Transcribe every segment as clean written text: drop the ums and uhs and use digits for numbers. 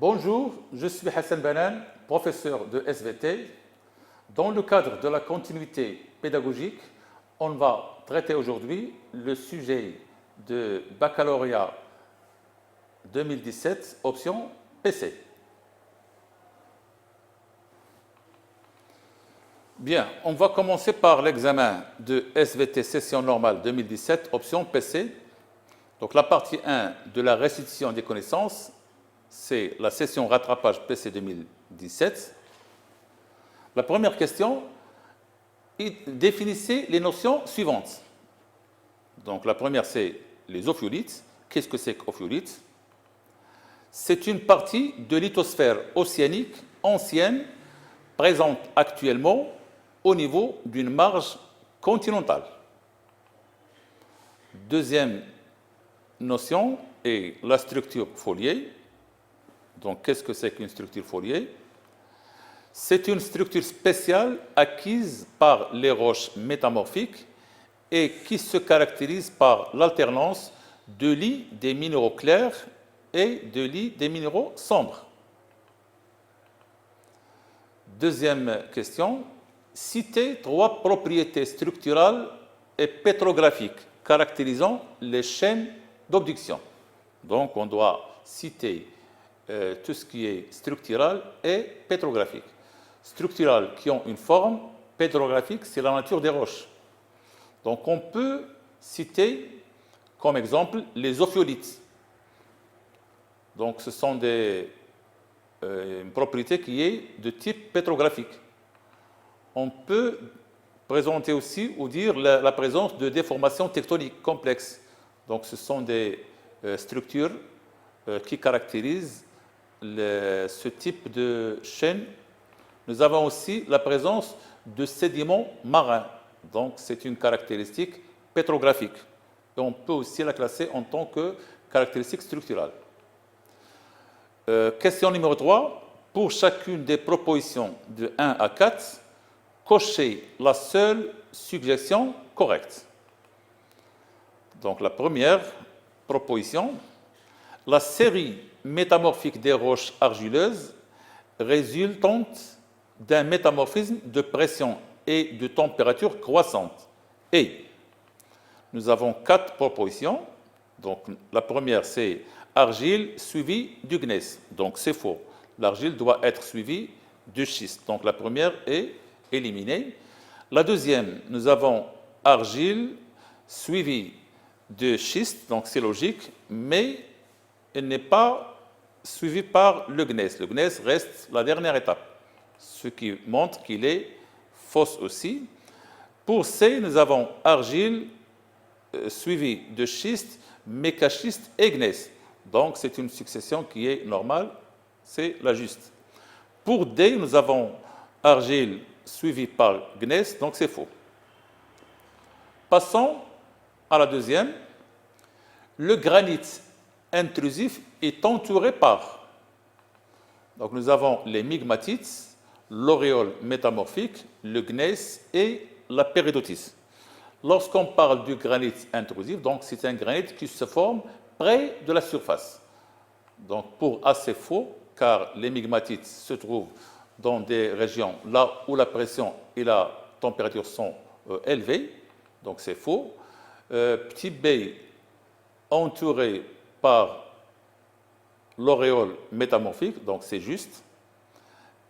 Bonjour, je suis Hassan Banan, professeur de SVT. Dans le cadre de la continuité pédagogique, on va traiter aujourd'hui le sujet de baccalauréat 2017, option PC. Bien, on va commencer par l'examen de SVT session normale 2017, option PC. Donc la partie 1 de la restitution des connaissances, c'est la session rattrapage PC 2017. La première question, définissez les notions suivantes. Donc la première, c'est les ophiolites. Qu'est-ce que c'est qu'ophiolite? C'est une partie de lithosphère océanique ancienne présente actuellement au niveau d'une marge continentale. Deuxième notion est la structure foliée. Donc, qu'est-ce que c'est qu'une structure foliée? C'est une structure spéciale acquise par les roches métamorphiques et qui se caractérise par l'alternance de lits des minéraux clairs et de lits des minéraux sombres. Deuxième question, citez 3 propriétés structurales et pétrographiques caractérisant les chaînes d'obduction. Donc, on doit citer tout ce qui est structural et pétrographique. Structural qui ont une forme, pétrographique, c'est la nature des roches. Donc, on peut citer comme exemple les ophiolites. Donc, ce sont une propriété qui est de type pétrographique. On peut présenter aussi ou dire la présence de déformations tectoniques complexes. Donc, ce sont des structures qui caractérisent ce type de chaîne. Nous avons aussi la présence de sédiments marins. Donc, c'est une caractéristique pétrographique. Et on peut aussi la classer en tant que caractéristique structurale. Question numéro 3. Pour chacune des propositions de 1 à 4, cochez la seule suggestion correcte. Donc, la première proposition, la série métamorphique des roches argileuses résultante d'un métamorphisme de pression et de température croissante. Et nous avons 4 propositions. Donc, la première, c'est argile suivie du gneiss. Donc, c'est faux. L'argile doit être suivie du schiste. Donc, la première est éliminée. La deuxième, nous avons argile suivie de schiste. Donc, c'est logique, mais elle n'est pas suivie par le gneiss. Le gneiss reste la dernière étape, ce qui montre qu'il est fausse aussi. Pour C, nous avons argile suivie de schiste, mécaschiste et gneiss. Donc, c'est une succession qui est normale, c'est la juste. Pour D, nous avons argile suivie par gneiss, donc c'est faux. Passons à la deuxième. Le granit intrusif est entouré par. Donc, nous avons les migmatites, l'auréole métamorphique, le gneiss et la péridotis. Lorsqu'on parle du granit intrusif, donc c'est un granit qui se forme près de la surface. Donc, pour A, c'est faux, car les migmatites se trouvent dans des régions là où la pression et la température sont élevées. Donc, c'est faux. Petit b, entouré par l'auréole métamorphique, donc c'est juste.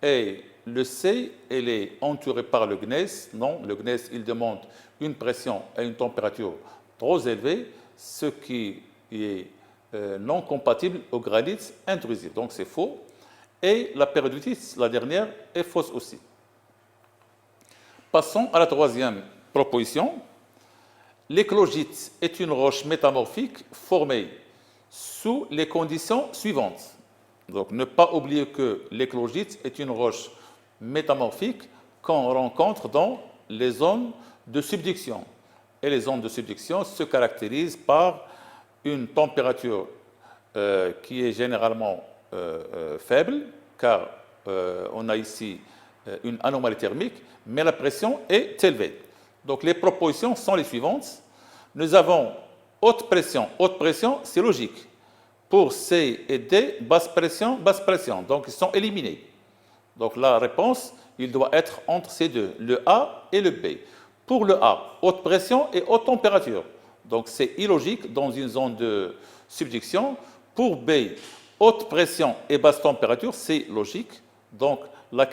Et le C, elle est entourée par le gneiss. Non, le gneiss, il demande une pression et une température trop élevées, ce qui est non compatible au granit intrusif. Donc c'est faux. Et la péridotis, la dernière, est fausse aussi. Passons à la troisième proposition. L'éclogite est une roche métamorphique formée sous les conditions suivantes. Donc, ne pas oublier que l'éclogite est une roche métamorphique qu'on rencontre dans les zones de subduction. Et les zones de subduction se caractérisent par une température qui est généralement faible, car on a ici une anomalie thermique, mais la pression est élevée. Donc, les propositions sont les suivantes. Nous avons haute pression, c'est logique. Pour C et D, basse pression, basse pression. Donc, ils sont éliminés. Donc, la réponse, il doit être entre ces deux, le A et le B. Pour le A, haute pression et haute température. Donc, c'est illogique dans une zone de subduction. Pour B, haute pression et basse température, c'est logique. Donc, la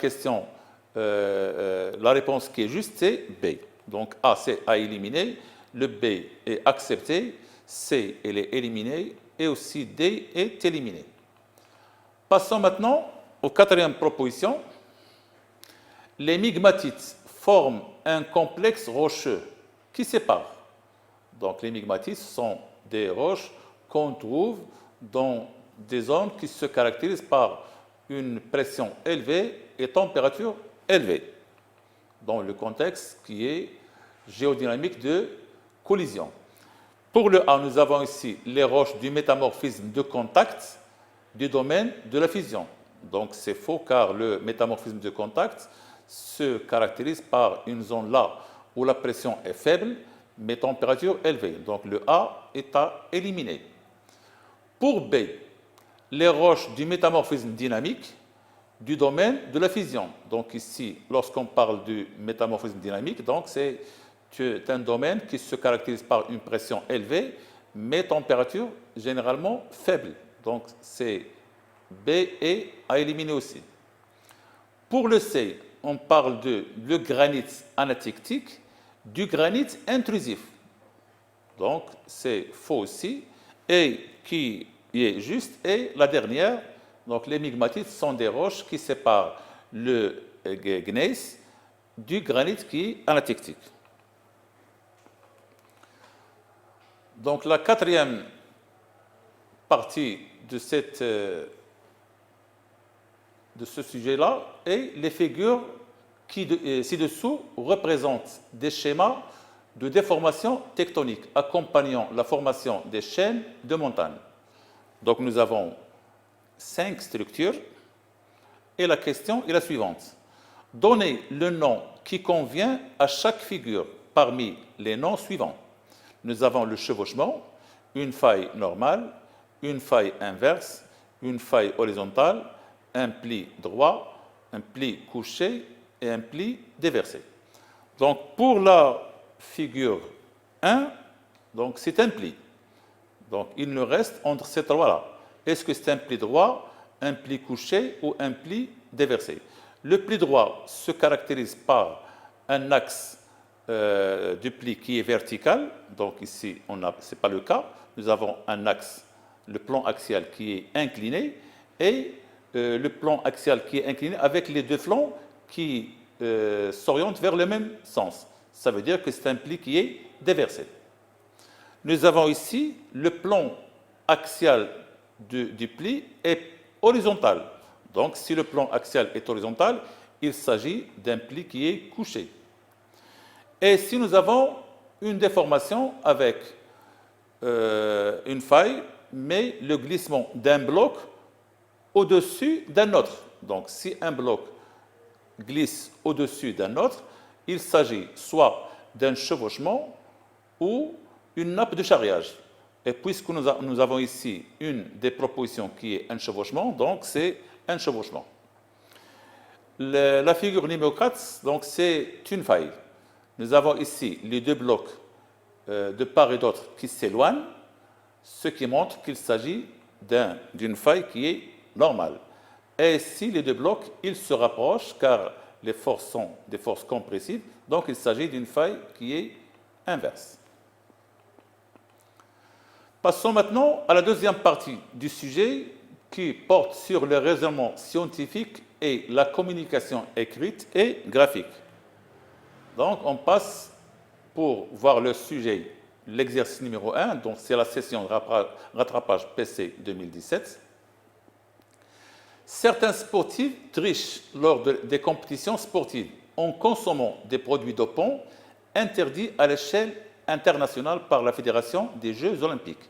réponse qui est juste, c'est B. Donc, A, c'est à éliminer. Le B est accepté. C, elle est éliminée. Et aussi D est éliminé. Passons maintenant aux quatrième proposition. Les migmatites forment un complexe rocheux qui sépare. Donc, les migmatites sont des roches qu'on trouve dans des zones qui se caractérisent par une pression élevée et température élevée, dans le contexte qui est géodynamique de collision. Pour le A, nous avons ici les roches du métamorphisme de contact du domaine de la fusion. Donc, c'est faux car le métamorphisme de contact se caractérise par une zone là où la pression est faible, mais température élevée. Donc, le A est à éliminer. Pour B, les roches du métamorphisme dynamique du domaine de la fusion. Donc, ici, lorsqu'on parle du métamorphisme dynamique, donc c'est un domaine qui se caractérise par une pression élevée, mais température généralement faible. Donc, c'est B et à éliminer aussi. Pour le C, on parle de le granit anatictique du granit intrusif. Donc, c'est faux aussi. Et qui est juste. Et la dernière, donc les migmatites sont des roches qui séparent le gneiss du granit qui est anatictique. Donc, la quatrième partie de ce sujet-là est les figures qui, ci-dessous, représentent des schémas de déformation tectonique accompagnant la formation des chaînes de montagnes. Donc, nous avons 5 structures et la question est la suivante. Donnez le nom qui convient à chaque figure parmi les noms suivants. Nous avons le chevauchement, une faille normale, une faille inverse, une faille horizontale, un pli droit, un pli couché et un pli déversé. Donc, pour la figure 1, donc c'est un pli. Donc, il nous reste entre ces trois-là. Est-ce que c'est un pli droit, un pli couché ou un pli déversé? Le pli droit se caractérise par un axe du pli qui est vertical. Donc, ici, ce n'est pas le cas. Nous avons un axe, le plan axial qui est incliné et le plan axial qui est incliné avec les deux flancs qui s'orientent vers le même sens. Ça veut dire que c'est un pli qui est déversé. Nous avons ici le plan axial du pli est horizontal. Donc, si le plan axial est horizontal, il s'agit d'un pli qui est couché. Et si nous avons une déformation avec une faille, mais le glissement d'un bloc au-dessus d'un autre. Donc, si un bloc glisse au-dessus d'un autre, il s'agit soit d'un chevauchement ou une nappe de charriage. Et puisque nous avons ici une des propositions qui est un chevauchement, donc c'est un chevauchement. La figure numéro 4, donc c'est une faille. Nous avons ici les deux blocs de part et d'autre qui s'éloignent, ce qui montre qu'il s'agit d'une faille qui est normale. Et si les deux blocs, ils se rapprochent, car les forces sont des forces compressives, donc il s'agit d'une faille qui est inverse. Passons maintenant à la deuxième partie du sujet qui porte sur le raisonnement scientifique et la communication écrite et graphique. Donc, on passe pour voir le sujet, l'exercice numéro 1, donc c'est la session de rattrapage PC 2017. Certains sportifs trichent lors des compétitions sportives en consommant des produits dopants interdits à l'échelle internationale par la Fédération des Jeux olympiques.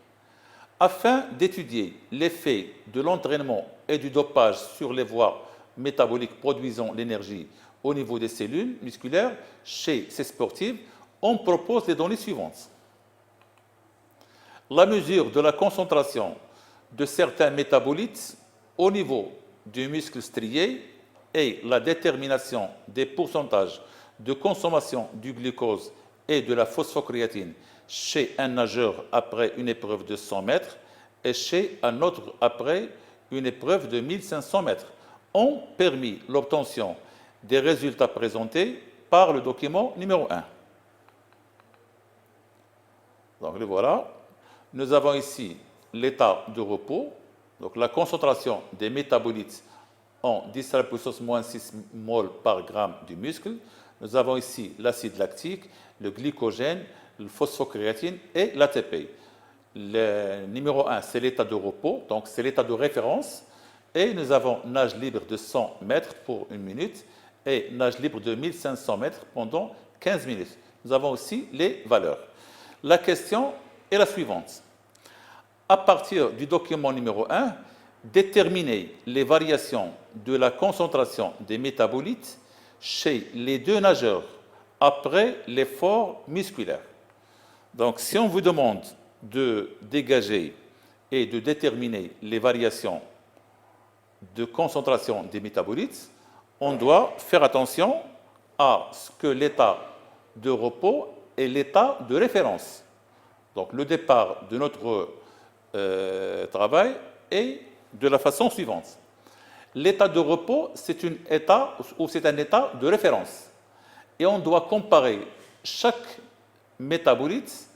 Afin d'étudier l'effet de l'entraînement et du dopage sur les voies métaboliques produisant l'énergie au niveau des cellules musculaires chez ces sportifs, on propose les données suivantes. La mesure de la concentration de certains métabolites au niveau du muscle strié et la détermination des pourcentages de consommation du glucose et de la phosphocréatine chez un nageur après une épreuve de 100 mètres et chez un autre après une épreuve de 1500 mètres ont permis l'obtention des résultats présentés par le document numéro 1. Donc le voilà. Nous avons ici l'état de repos, donc la concentration des métabolites en 10 à la puissance moins 6 mol par gramme du muscle. Nous avons ici l'acide lactique, le glycogène, le phosphocréatine et l'ATP. Le numéro 1, c'est l'état de repos, donc c'est l'état de référence. Et nous avons nage libre de 100 mètres pour 1 minute et nage libre de 1500 mètres pendant 15 minutes. Nous avons aussi les valeurs. La question est la suivante. À partir du document numéro 1, déterminer les variations de la concentration des métabolites chez les deux nageurs après l'effort musculaire. Donc, si on vous demande de dégager et de déterminer les variations de concentration des métabolites, on doit faire attention à ce que l'état de repos est l'état de référence. Donc, le départ de notre travail est de la façon suivante. L'état de repos, c'est un état de référence. Et on doit comparer chaque métabolite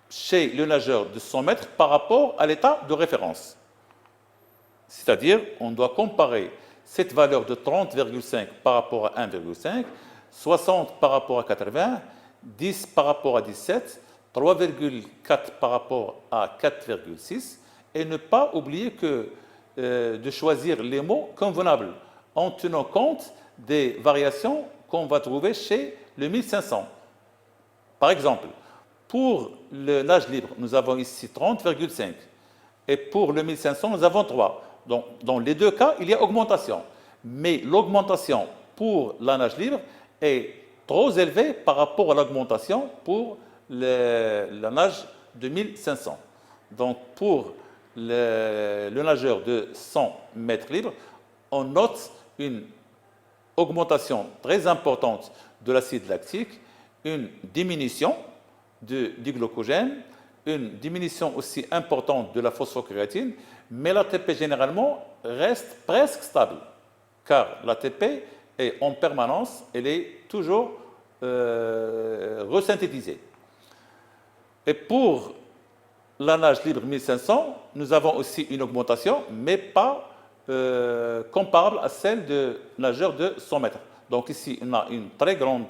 chez le nageur de 100 mètres par rapport à l'état de référence. C'est-à-dire, on doit comparer cette valeur de 30,5 par rapport à 1,5, 60 par rapport à 80, 10 par rapport à 17, 3,4 par rapport à 4,6, et ne pas oublier de choisir les mots convenables en tenant compte des variations qu'on va trouver chez le 1500. Par exemple, pour le nage libre, nous avons ici 30,5 et pour le 1500, nous avons 3. Donc, dans les deux cas, il y a augmentation. Mais l'augmentation pour la nage libre est trop élevée par rapport à l'augmentation pour la nage de 1500. Donc, pour le nageur de 100 mètres libres, on note une augmentation très importante de l'acide lactique, une diminution du glycogène, une diminution aussi importante de la phosphocréatine, mais l'ATP généralement reste presque stable, car l'ATP est en permanence, elle est toujours resynthétisée. Et pour la nage libre 1500, nous avons aussi une augmentation, mais pas comparable à celle de nageurs de 100 mètres. Donc ici, on a une très grande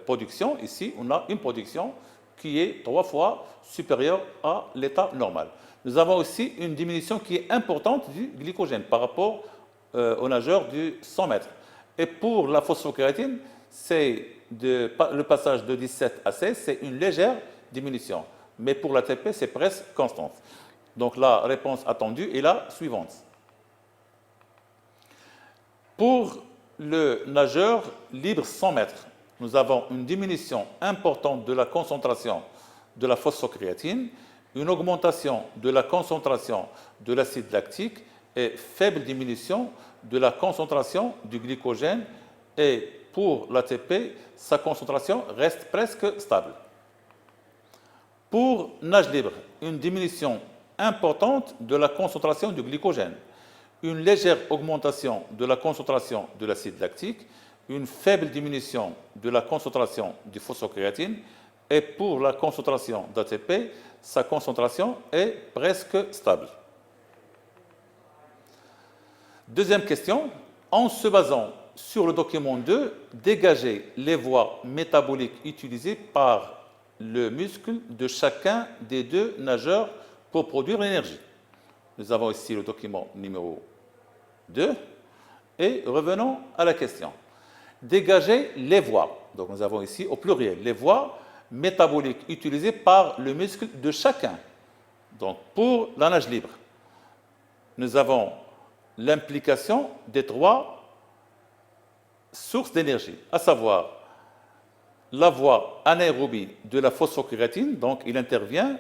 production. Ici, on a une production qui est 3 fois supérieure à l'état normal. Nous avons aussi une diminution qui est importante du glycogène par rapport aux nageurs du 100 mètres. Et pour la phosphocréatine, c'est le passage de 17 à 16, c'est une légère diminution. Mais pour l'ATP, c'est presque constante. Donc la réponse attendue est la suivante. Pour le nageur libre 100 mètres, nous avons une diminution importante de la concentration de la phosphocréatine, une augmentation de la concentration de l'acide lactique et faible diminution de la concentration du glycogène. Et pour l'ATP, sa concentration reste presque stable. Pour nage libre, une diminution importante de la concentration du glycogène, une légère augmentation de la concentration de l'acide lactique, une faible diminution de la concentration du phosphocréatine, et pour la concentration d'ATP, sa concentration est presque stable. Deuxième question, en se basant sur le document 2, dégager les voies métaboliques utilisées par le muscle de chacun des deux nageurs pour produire l'énergie. Nous avons ici le document numéro 2 et revenons à la question. Dégager les voies. Donc nous avons ici au pluriel les voies métaboliques utilisées par le muscle de chacun. Donc pour la nage libre, nous avons l'implication des 3 sources d'énergie, à savoir la voie anaérobie de la phosphocréatine, donc il intervient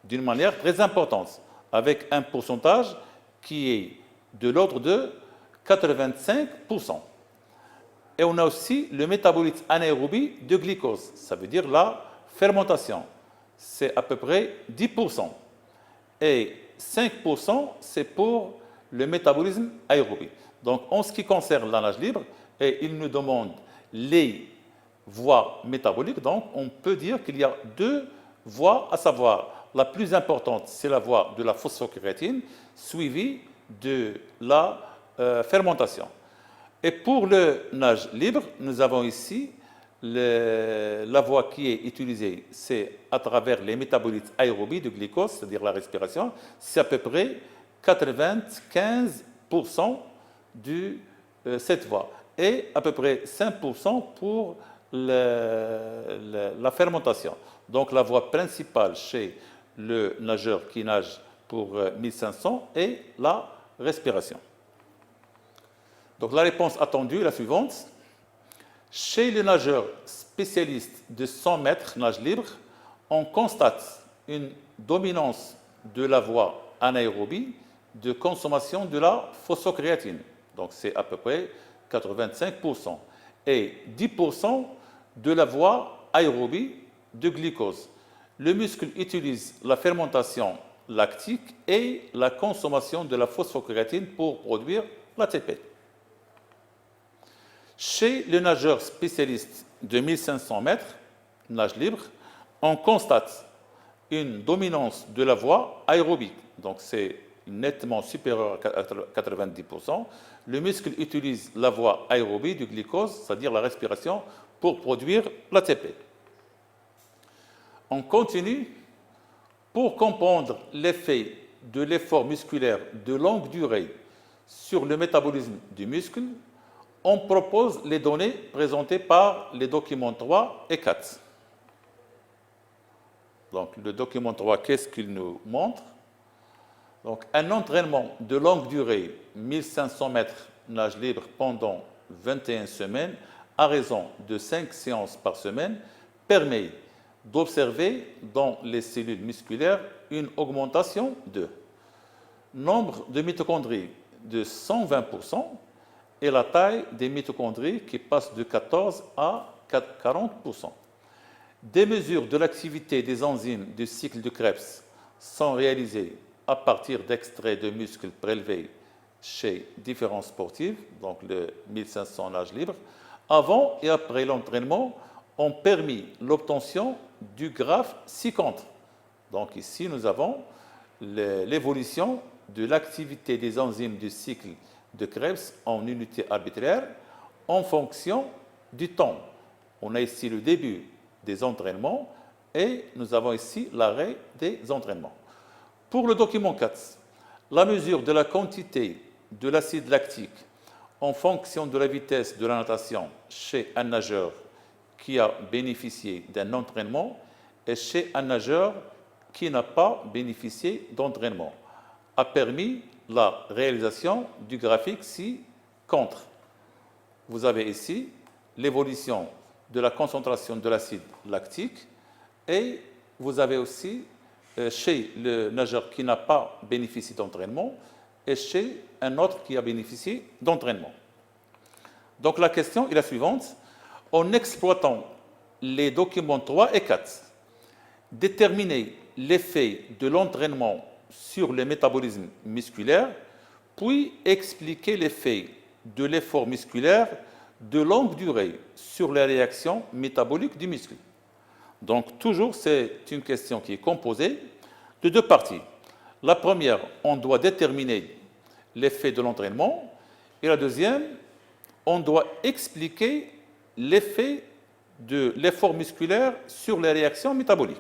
d'une manière très importante. avec un pourcentage qui est de l'ordre de 85%. Et on a aussi le métabolite anaérobie de glucose, ça veut dire la fermentation. C'est à peu près 10%. Et 5%, c'est pour le métabolisme aérobie. Donc, en ce qui concerne la nage libre, et il nous demande les voies métaboliques, donc on peut dire qu'il y a deux voies, à savoir la plus importante, c'est la voie de la phosphocréatine, suivie de la fermentation. Et pour le nage libre, nous avons ici la voie qui est utilisée, c'est à travers les métabolites aérobies de glucose, c'est-à-dire la respiration, c'est à peu près 95% de cette voie et à peu près 5% pour la fermentation. Donc la voie principale chez le nageur qui nage pour 1500 est la respiration. Donc la réponse attendue est la suivante. Chez les nageurs spécialistes de 100 mètres nage libre, on constate une dominance de la voie anaérobie de consommation de la phosphocréatine. Donc c'est à peu près 85%. Et 10% de la voie aérobie de glucose. Le muscle utilise la fermentation lactique et la consommation de la phosphocréatine pour produire l'ATP. Chez le nageur spécialiste de 1500 mètres, nage libre, on constate une dominance de la voie aérobique. Donc c'est nettement supérieur à 90%. Le muscle utilise la voie aérobie du glucose, c'est-à-dire la respiration, pour produire l'ATP. On continue. Pour comprendre l'effet de l'effort musculaire de longue durée sur le métabolisme du muscle, on propose les données présentées par les documents 3 et 4. Donc, le document 3, qu'est-ce qu'il nous montre? Donc, un entraînement de longue durée, 1500 mètres nage libre pendant 21 semaines, à raison de 5 séances par semaine, permet d'observer dans les cellules musculaires une augmentation de nombre de mitochondries de 120% et la taille des mitochondries qui passe de 14 à 40%. Des mesures de l'activité des enzymes du cycle de Krebs sont réalisées à partir d'extraits de muscles prélevés chez différents sportifs, donc le 1500 nage libre, avant et après l'entraînement, ont permis l'obtention du graphe ci-contre. Donc ici, nous avons l'évolution de l'activité des enzymes du cycle de Krebs en unité arbitraire en fonction du temps. On a ici le début des entraînements et nous avons ici l'arrêt des entraînements. Pour le document 4, la mesure de la quantité de l'acide lactique en fonction de la vitesse de la natation chez un nageur qui a bénéficié d'un entraînement et chez un nageur qui n'a pas bénéficié d'entraînement a permis la réalisation du graphique ci-contre. Vous avez ici l'évolution de la concentration de l'acide lactique et vous avez aussi chez le nageur qui n'a pas bénéficié d'entraînement et chez un autre qui a bénéficié d'entraînement. Donc la question est la suivante. En exploitant les documents 3 et 4, déterminer l'effet de l'entraînement sur le métabolisme musculaire, puis expliquer l'effet de l'effort musculaire de longue durée sur les réactions métaboliques du muscle. Donc toujours, c'est une question qui est composée de deux parties. La première, on doit déterminer l'effet de l'entraînement, et la deuxième, on doit expliquer l'effet de l'effort musculaire sur les réactions métaboliques.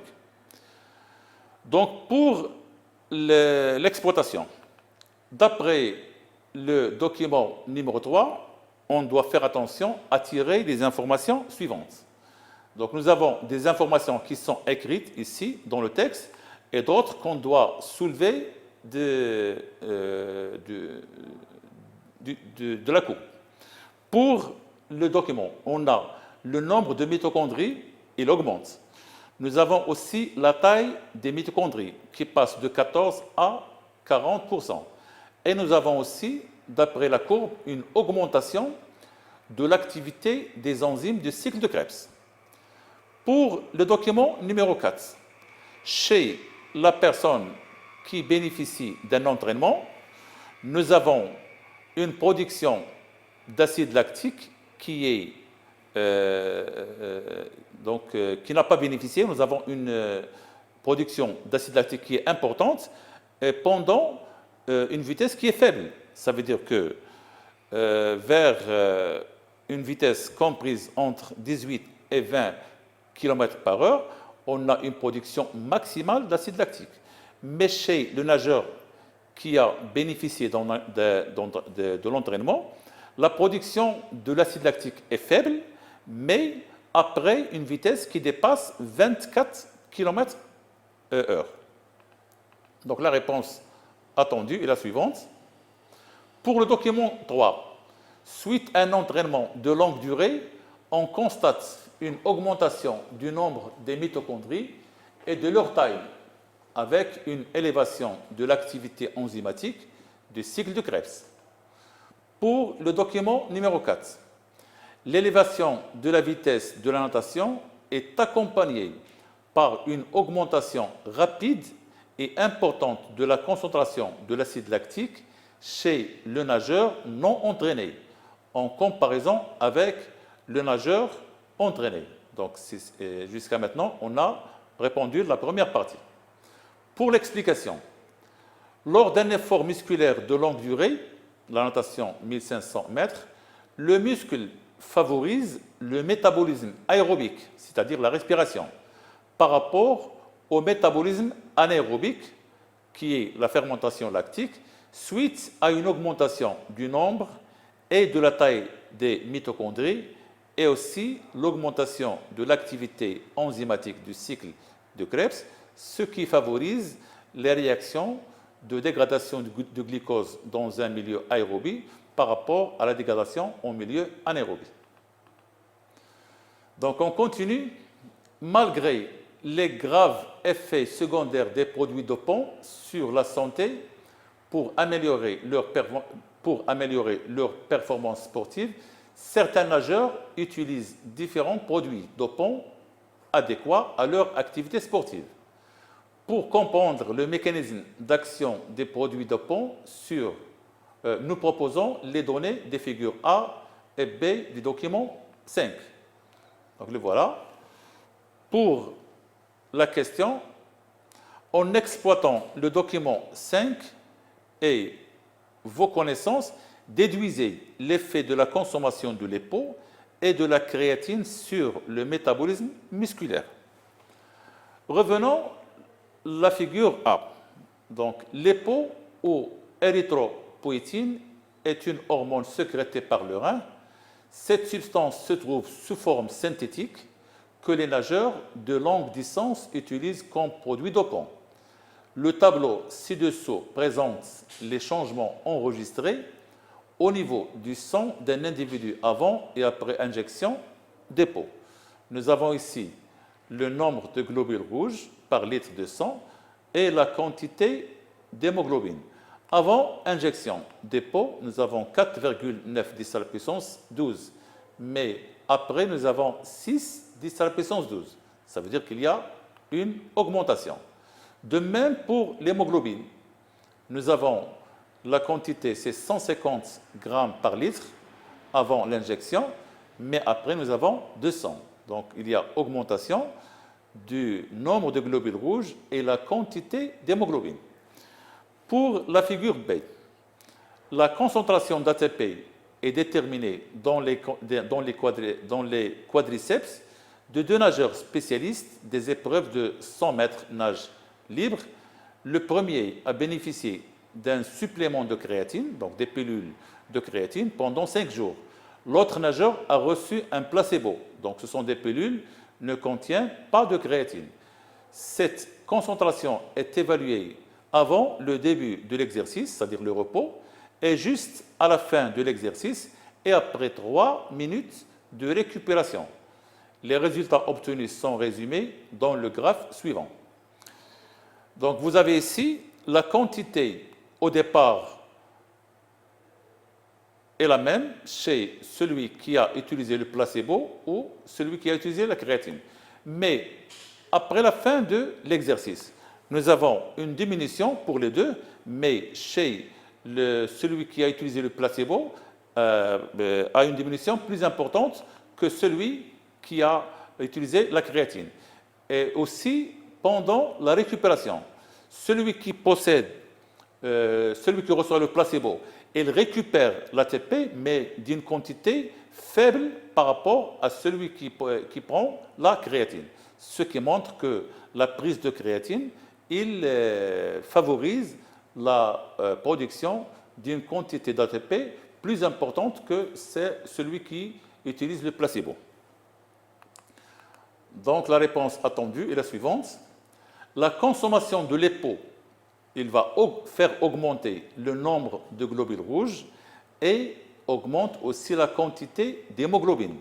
Donc, pour l'exploitation, d'après le document numéro 3, on doit faire attention à tirer les informations suivantes. Donc, nous avons des informations qui sont écrites ici dans le texte et d'autres qu'on doit soulever de la courbe. Pour le document, on a le nombre de mitochondries, il augmente. Nous avons aussi la taille des mitochondries qui passe de 14 à 40%. Et nous avons aussi, d'après la courbe, une augmentation de l'activité des enzymes du cycle de Krebs. Pour le document numéro 4, chez la personne qui bénéficie d'un entraînement, nous avons une production d'acide lactique qui n'a pas bénéficié. Nous avons une production d'acide lactique qui est importante pendant une vitesse qui est faible. Ça veut dire que vers une vitesse comprise entre 18 et 20 km par heure, on a une production maximale d'acide lactique. Mais chez le nageur qui a bénéficié de l'entraînement, la production de l'acide lactique est faible, mais après une vitesse qui dépasse 24 km/h. Donc la réponse attendue est la suivante. Pour le document 3, suite à un entraînement de longue durée, on constate une augmentation du nombre des mitochondries et de leur taille, avec une élévation de l'activité enzymatique du cycle de Krebs. Pour le document numéro 4, l'élévation de la vitesse de la natation est accompagnée par une augmentation rapide et importante de la concentration de l'acide lactique chez le nageur non entraîné, en comparaison avec le nageur entraîné. Donc, jusqu'à maintenant, on a répondu à la première partie. Pour l'explication, lors d'un effort musculaire de longue durée, la natation 1500 mètres, le muscle favorise le métabolisme aérobique, c'est-à-dire la respiration, par rapport au métabolisme anaérobique, qui est la fermentation lactique, suite à une augmentation du nombre et de la taille des mitochondries et aussi l'augmentation de l'activité enzymatique du cycle de Krebs, ce qui favorise les réactions de dégradation de glucose dans un milieu aérobie par rapport à la dégradation en milieu anaérobie. Donc on continue. Malgré les graves effets secondaires des produits dopants sur la santé pour améliorer leur performance sportive, certains nageurs utilisent différents produits dopants adéquats à leur activité sportive. Pour comprendre le mécanisme d'action des produits dopants, nous proposons les données des figures A et B du document 5. Donc le voilà. Pour la question, en exploitant le document 5 et vos connaissances, déduisez l'effet de la consommation de l'EPO et de la créatine sur le métabolisme musculaire. Revenons à la figure A. Donc, l'EPO ou érythropoïétine est une hormone sécrétée par le rein. Cette substance se trouve sous forme synthétique que les nageurs de longue distance utilisent comme produit dopant. Le tableau ci-dessous présente les changements enregistrés au niveau du sang d'un individu avant et après injection d'EPO. Nous avons ici le nombre de globules rouges par litre de sang et la quantité d'hémoglobine. Avant injection d'EPO, nous avons 4,9 10 à la puissance 12, mais après, nous avons 6 10 à la puissance 12. Ça veut dire qu'il y a une augmentation. De même pour l'hémoglobine, nous avons la quantité, c'est 150 grammes par litre avant l'injection, mais après, nous avons 200. Donc, il y a augmentation du nombre de globules rouges et la quantité d'hémoglobine. Pour la figure B, la concentration d'ATP est déterminée dans les quadriceps de deux nageurs spécialistes des épreuves de 100 mètres nage libre. Le premier a bénéficié d'un supplément de créatine, donc des pilules de créatine, pendant 5 jours. L'autre nageur a reçu un placebo, donc ce sont des pilules ne contiennent pas de créatine. Cette concentration est évaluée avant le début de l'exercice, c'est-à-dire le repos, et juste à la fin de l'exercice et après 3 minutes de récupération. Les résultats obtenus sont résumés dans le graphe suivant. Donc vous avez ici la quantité au départ est la même chez celui qui a utilisé le placebo ou celui qui a utilisé la créatine. Mais après la fin de l'exercice, nous avons une diminution pour les deux, mais chez celui qui a utilisé le placebo a une diminution plus importante que celui qui a utilisé la créatine. Et aussi pendant la récupération, celui qui reçoit le placebo, il récupère l'ATP, mais d'une quantité faible par rapport à celui qui prend la créatine. Ce qui montre que la prise de créatine, il favorise la production d'une quantité d'ATP plus importante que celui qui utilise le placebo. Donc la réponse attendue est la suivante. La consommation de l'EPO, il va faire augmenter le nombre de globules rouges et augmente aussi la quantité d'hémoglobine.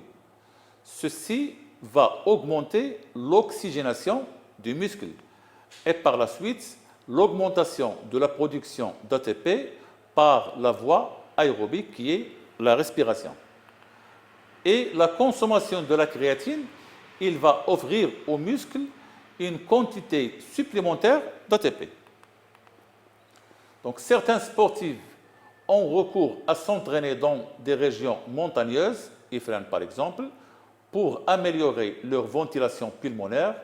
Ceci va augmenter l'oxygénation du muscle et par la suite l'augmentation de la production d'ATP par la voie aérobique qui est la respiration. Et la consommation de la créatine, il va offrir au muscle une quantité supplémentaire d'ATP. Donc certains sportifs ont recours à s'entraîner dans des régions montagneuses, Ifrane par exemple, pour améliorer leur ventilation pulmonaire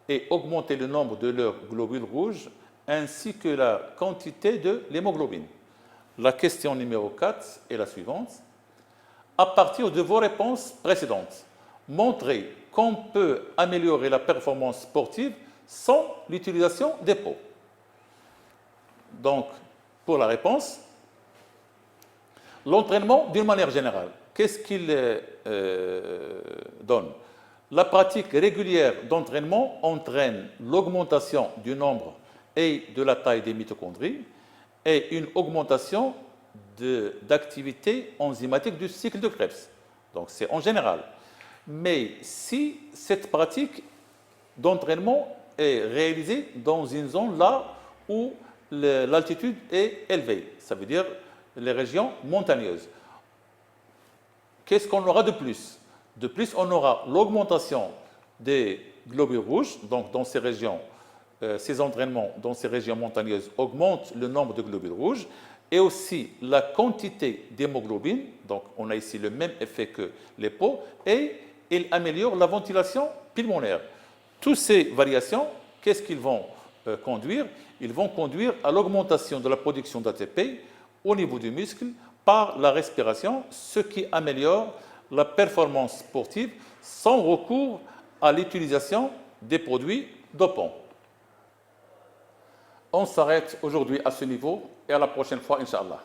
et augmenter le nombre de leurs globules rouges ainsi que la quantité de l'hémoglobine. La question numéro 4 est la suivante. À partir de vos réponses précédentes, montrez qu'on peut améliorer la performance sportive sans l'utilisation des pots. Donc, pour la réponse, l'entraînement d'une manière générale, qu'est-ce qu'il donne? La pratique régulière d'entraînement entraîne l'augmentation du nombre et de la taille des mitochondries et une augmentation d'activité enzymatique du cycle de Krebs. Donc c'est en général. Mais si cette pratique d'entraînement est réalisée dans une zone là où l'altitude est élevée, ça veut dire les régions montagneuses, qu'est-ce qu'on aura de plus? De plus, on aura l'augmentation des globules rouges, donc dans ces régions, ces entraînements dans ces régions montagneuses augmentent le nombre de globules rouges et aussi la quantité d'hémoglobine, donc on a ici le même effet que les pots, et ils améliorent la ventilation pulmonaire. Toutes ces variations, qu'est-ce qu'ils vont conduire? Ils vont conduire à l'augmentation de la production d'ATP au niveau du muscle par la respiration, ce qui améliore la performance sportive sans recours à l'utilisation des produits dopants. On s'arrête aujourd'hui à ce niveau et à la prochaine fois, Inch'Allah.